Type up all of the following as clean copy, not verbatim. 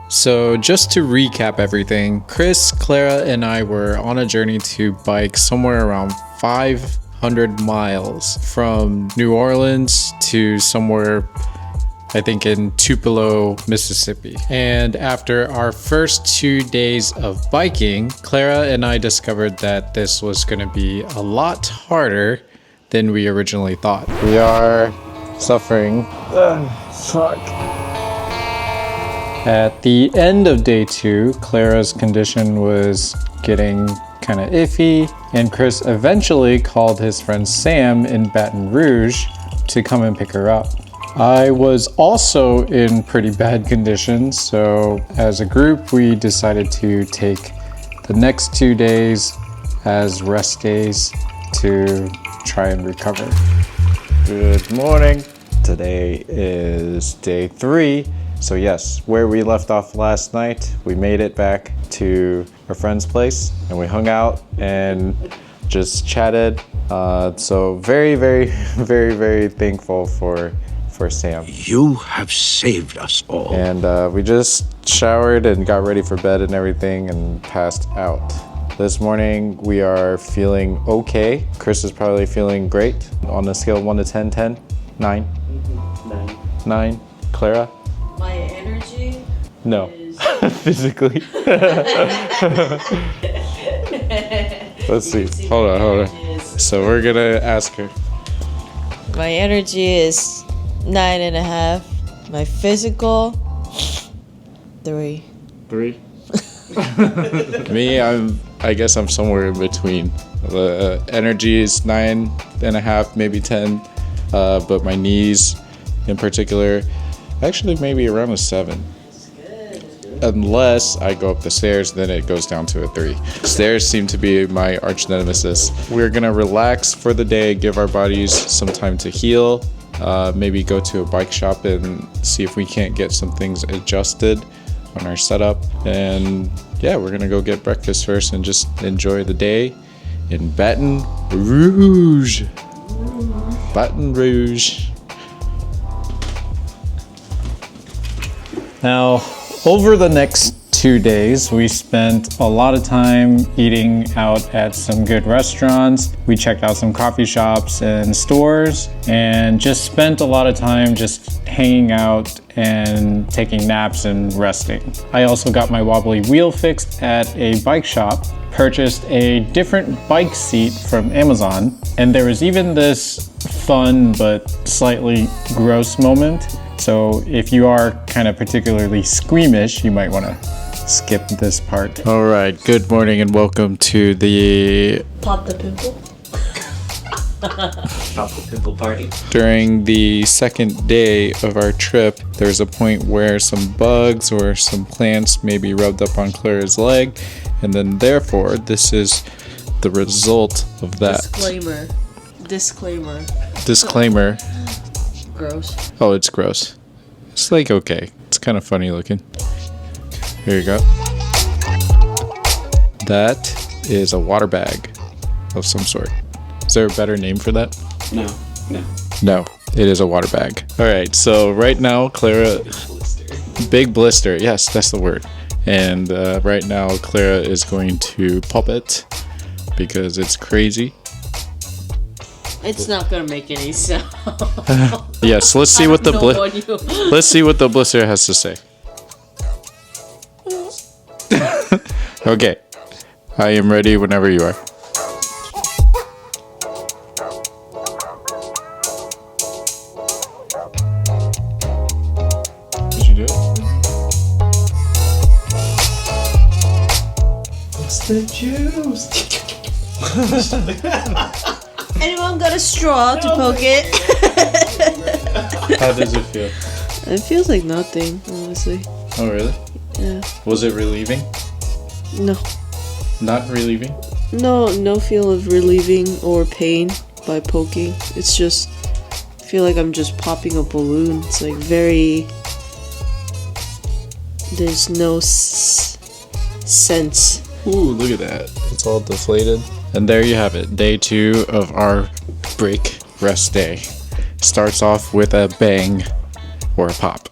So just to recap everything, Chris, Clara, and I were on a journey to bike somewhere around 500 miles from New Orleans to somewhere, I think, in Tupelo, Mississippi. And after our first 2 days of biking, Clara and I discovered that this was going to be a lot harder than we originally thought. We are suffering. Fuck. At the end of day 2, Clara's condition was getting kind of iffy, and Chris eventually called his friend Sam in Baton Rouge to come and pick her up. I was also in pretty bad condition, so as a group we decided to take the next 2 days as rest days to try and recover. Good morning. Today is day 3. So yes, where we left off last night, we made it back to our friend's place and we hung out and just chatted. So very thankful for Sam. You have saved us all. And we just showered and got ready for bed and everything and passed out. This morning we are feeling okay. Chris is probably feeling great. On a scale of 1 to 10, 10? 9? 9? Clara? My energy? No. Is... Physically. Let's see. Hold on. So we're gonna ask her. My energy is 9.5. My physical, 3. 3? Me, I guess I'm somewhere in between. The energy is 9.5, maybe 10. But my knees in particular, actually maybe around a 7. Unless I go up the stairs, then it goes down to a 3. Stairs seem to be my arch nemesis. We're gonna relax for the day, give our bodies some time to heal, maybe go to a bike shop and see if we can't get some things adjusted on our setup. And yeah, we're gonna go get breakfast first and just enjoy the day in Baton Rouge. Baton Rouge. Now, over the next 2 days, we spent a lot of time eating out at some good restaurants. We checked out some coffee shops and stores and just spent a lot of time just hanging out and taking naps and resting. I also got my wobbly wheel fixed at a bike shop, purchased a different bike seat from Amazon, and there was even this fun but slightly gross moment. So if you are kind of particularly squeamish, you might want to skip this part. All right, good morning and welcome to the Pop the pimple. Pop the pimple party. During the second day of our trip, there's a point where some bugs or some plants maybe rubbed up on Clara's leg, and then therefore this is the result of that. Disclaimer. Gross. Oh, it's gross. It's like okay. It's kind of funny looking. Here you go. That is a water bag of some sort. Is there a better name for that? No, it is a water bag. All right, so right now, Clara... Big blister. Yes, that's the word. And right now, Clara is going to pop it because it's crazy. It's not gonna make any sound. Yes, let's see what the let's see what the blister has to say. Okay, I am ready whenever you are. Did you do it? What's the juice? Anyone got a straw to poke it? How does it feel? It feels like nothing, honestly. Oh, really? Yeah. Was it relieving? No. Not relieving? No feel of relieving or pain by poking. It's just, I feel like I'm just popping a balloon. It's like very, there's no sense. Ooh, look at that. It's all deflated. And there you have it. Day 2 of our break rest day. Starts off with a bang or a pop.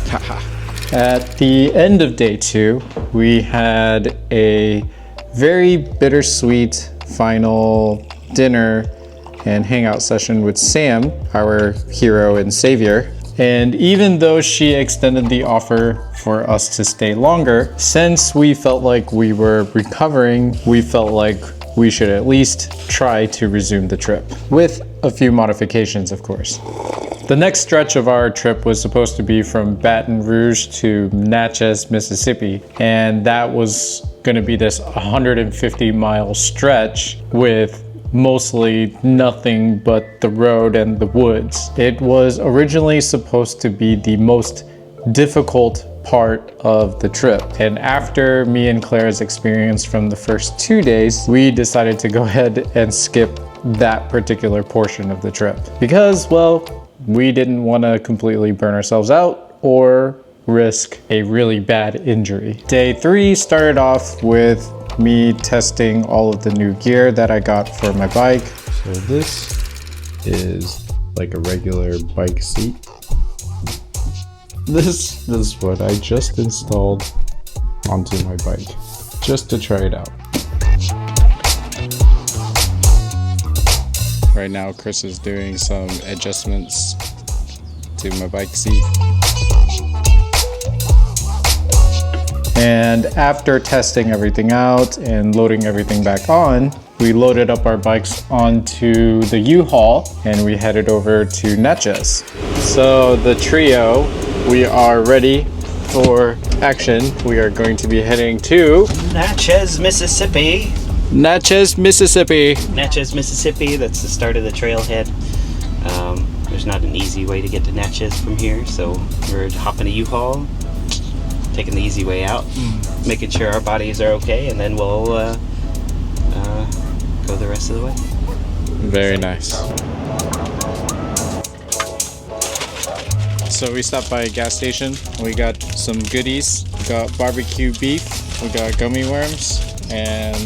Haha. At the end of day 2, we had a very bittersweet final dinner and hangout session with Sam, our hero and savior. And even though she extended the offer for us to stay longer, since we felt like we were recovering, we felt like we should at least try to resume the trip, with a few modifications, of course. The next stretch of our trip was supposed to be from Baton Rouge to Natchez, Mississippi, and that was gonna be this 150-mile stretch with mostly nothing but the road and the woods. It was originally supposed to be the most difficult part of the trip, and after me and Clara's experience from the first 2 days, we decided to go ahead and skip that particular portion of the trip because, well, we didn't want to completely burn ourselves out or risk a really bad injury. Day 3 started off with me testing all of the new gear that I got for my bike. So this is like a regular bike seat. This is what I just installed onto my bike, just to try it out. Right now, Chris is doing some adjustments to my bike seat. And after testing everything out and loading everything back on, we loaded up our bikes onto the U-Haul and we headed over to Natchez. So the trio, we are ready for action. We are going to be heading to Natchez, Mississippi. Natchez, Mississippi. Natchez, Mississippi, that's the start of the trailhead. There's not an easy way to get to Natchez from here, so we're hopping a U-Haul, taking the easy way out, making sure our bodies are okay, and then we'll go the rest of the way. Very nice. So we stopped by a gas station. We got some goodies. We got barbecue beef. We got gummy worms and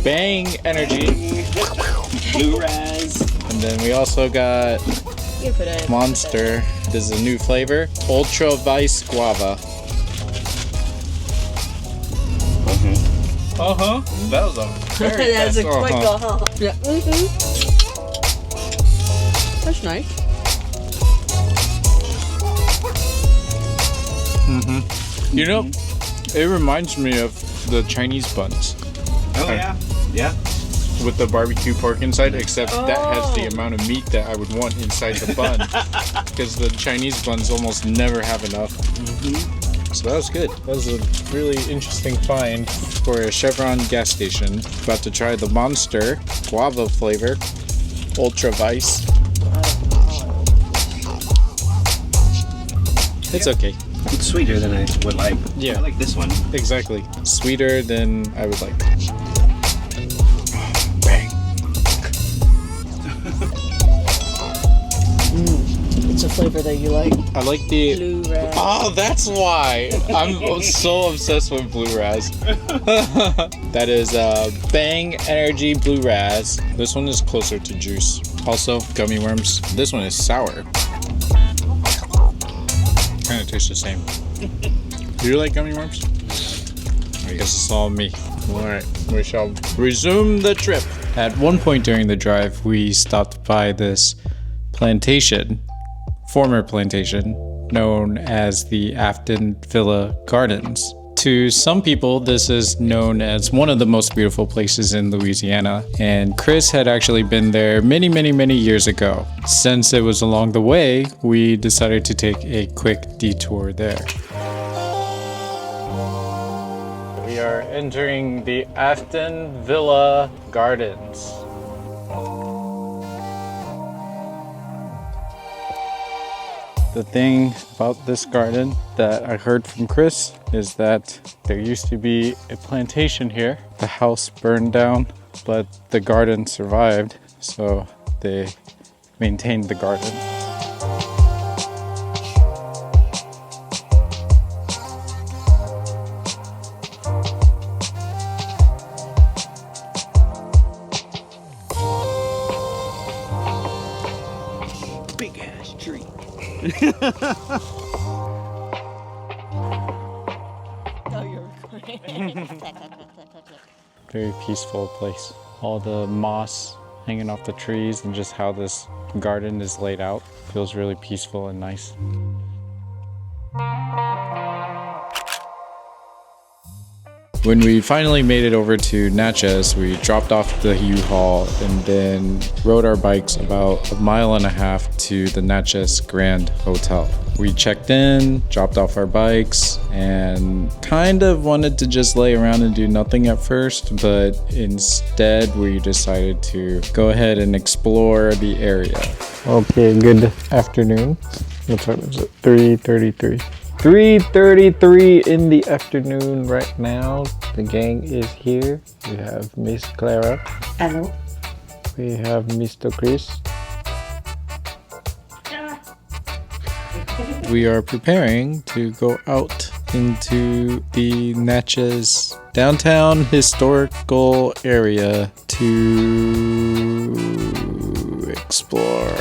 Bang Energy. Blue Raz. And then we also got Monster. This is a new flavor. Ultra Vice Guava. That was a very That was a fast quick uh-huh. Yeah. That's nice. You know, it reminds me of the Chinese buns. Oh yeah, yeah. With the barbecue pork inside, except that has the amount of meat that I would want inside the bun. Because the Chinese buns almost never have enough. So that was good. That was a really interesting find for a Chevron gas station. About to try the Monster guava flavor, Ultra Vice. It's okay. It's sweeter than I would like. Yeah. I like this one. Exactly. Sweeter than I would like. It's a flavor that you like. I like the Blue Raz. Oh, that's why I'm so obsessed with Blue Raz. That is Bang Energy Blue Raz. This one is closer to juice. Also, gummy worms. This one is sour. Kind of tastes the same. Do you like gummy worms? I guess it's all me. Alright, we shall resume the trip. At one point during the drive, we stopped by this plantation, former plantation, known as the Afton Villa Gardens. To some people, this is known as one of the most beautiful places in Louisiana, and Chris had actually been there many years ago. Since it was along the way, we decided to take a quick detour there. We are entering the Afton Villa Gardens. The thing about this garden that I heard from Chris is that there used to be a plantation here. The house burned down, but the garden survived, so they maintained the garden. Big ass tree. Very peaceful place. All the moss hanging off the trees and just how this garden is laid out feels really peaceful and nice. When we finally made it over to Natchez, we dropped off the U-Haul and then rode our bikes about 1.5 miles to the Natchez Grand Hotel. We checked in, dropped off our bikes, and kind of wanted to just lay around and do nothing at first, but instead we decided to go ahead and explore the area. Okay, good afternoon. What time is it? 3:33. 3:33 in the afternoon right now. The gang is here. We have Miss Clara. Hello. We have Mr. Chris. We are preparing to go out into the Natchez downtown historical area to explore.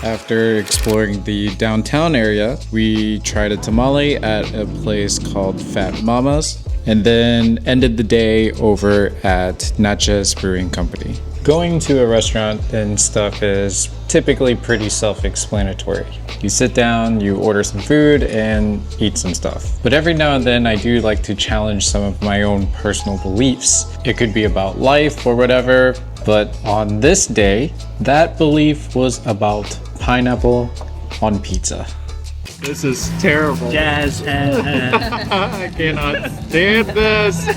After exploring the downtown area, we tried a tamale at a place called Fat Mama's and then ended the day over at Natchez Brewing Company. Going to a restaurant and stuff is typically pretty self-explanatory. You sit down, you order some food, and eat some stuff. But every now and then I do like to challenge some of my own personal beliefs. It could be about life or whatever, but on this day, that belief was about pineapple on pizza. This is terrible. Jazz hands. I cannot stand this.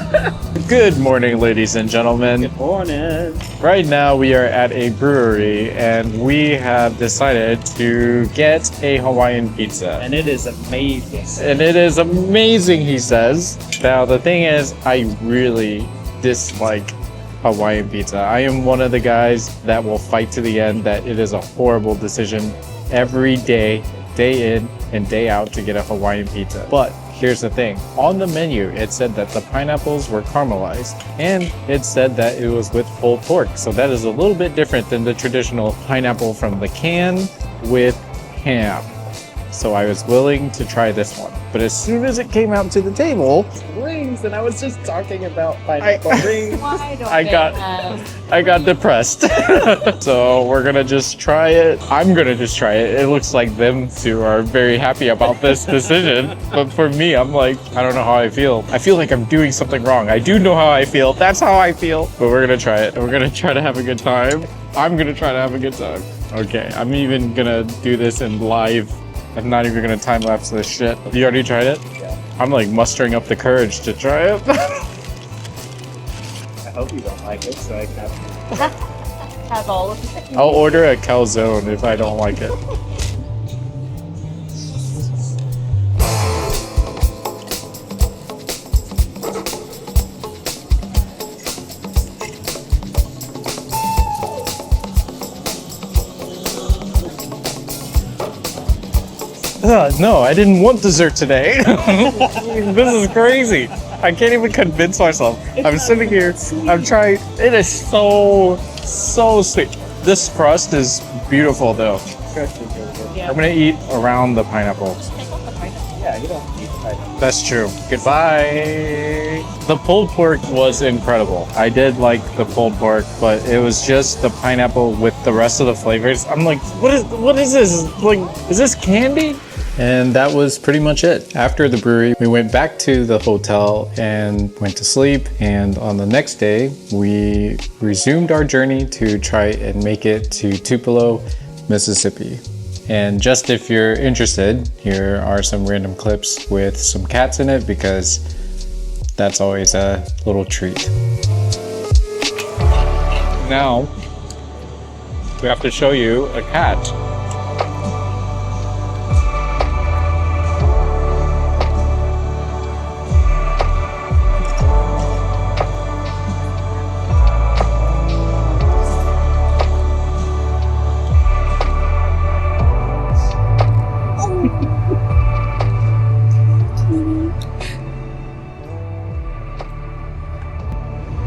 Good morning, ladies and gentlemen. Good morning. Right now we are at a brewery and we have decided to get a Hawaiian pizza. And it is amazing. And it is amazing, he says. Now the thing is, I really dislike Hawaiian pizza. I am one of the guys that will fight to the end that it is a horrible decision every day, day in and day out to get a Hawaiian pizza. But here's the thing. On the menu, it said that the pineapples were caramelized and it said that it was with pulled pork. So that is a little bit different than the traditional pineapple from the can with ham. So I was willing to try this one. But as soon as it came out to the table, rings, and I was just talking about pineapple rings, I got depressed. So we're gonna just try it. I'm gonna just try it. It looks like them two are very happy about this decision. But for me, I'm like, I don't know how I feel. I feel like I'm doing something wrong. I do know how I feel. That's how I feel. But we're gonna try it. We're gonna try to have a good time. I'm gonna try to have a good time. Okay, I'm even gonna do this in live. I'm not even gonna time lapse this shit. You already tried it? Yeah. I'm like mustering up the courage to try it. I hope you don't like it, so I can Have all of it. I'll order a calzone if I don't like it. No, I didn't want dessert today. This is crazy. I can't even convince myself. I'm sitting here, I'm trying. It is so sweet. This crust is beautiful though. I'm gonna eat around the pineapple. Yeah, you don't need pineapple. That's true. Goodbye. The pulled pork was incredible. I did like the pulled pork, but it was just the pineapple with the rest of the flavors. I'm like, what is this? Like, is this candy? And that was pretty much it. After the brewery, we went back to the hotel and went to sleep. And on the next day, we resumed our journey to try and make it to Tupelo, Mississippi. And just if you're interested, here are some random clips with some cats in it because that's always a little treat. Now, we have to show you a cat.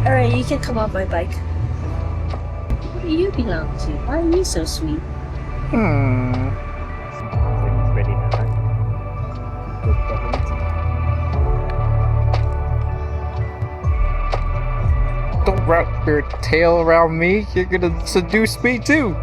Alright, you can come off my bike. Who do you belong to? Why are you so sweet? Don't wrap your tail around me. You're gonna seduce me too.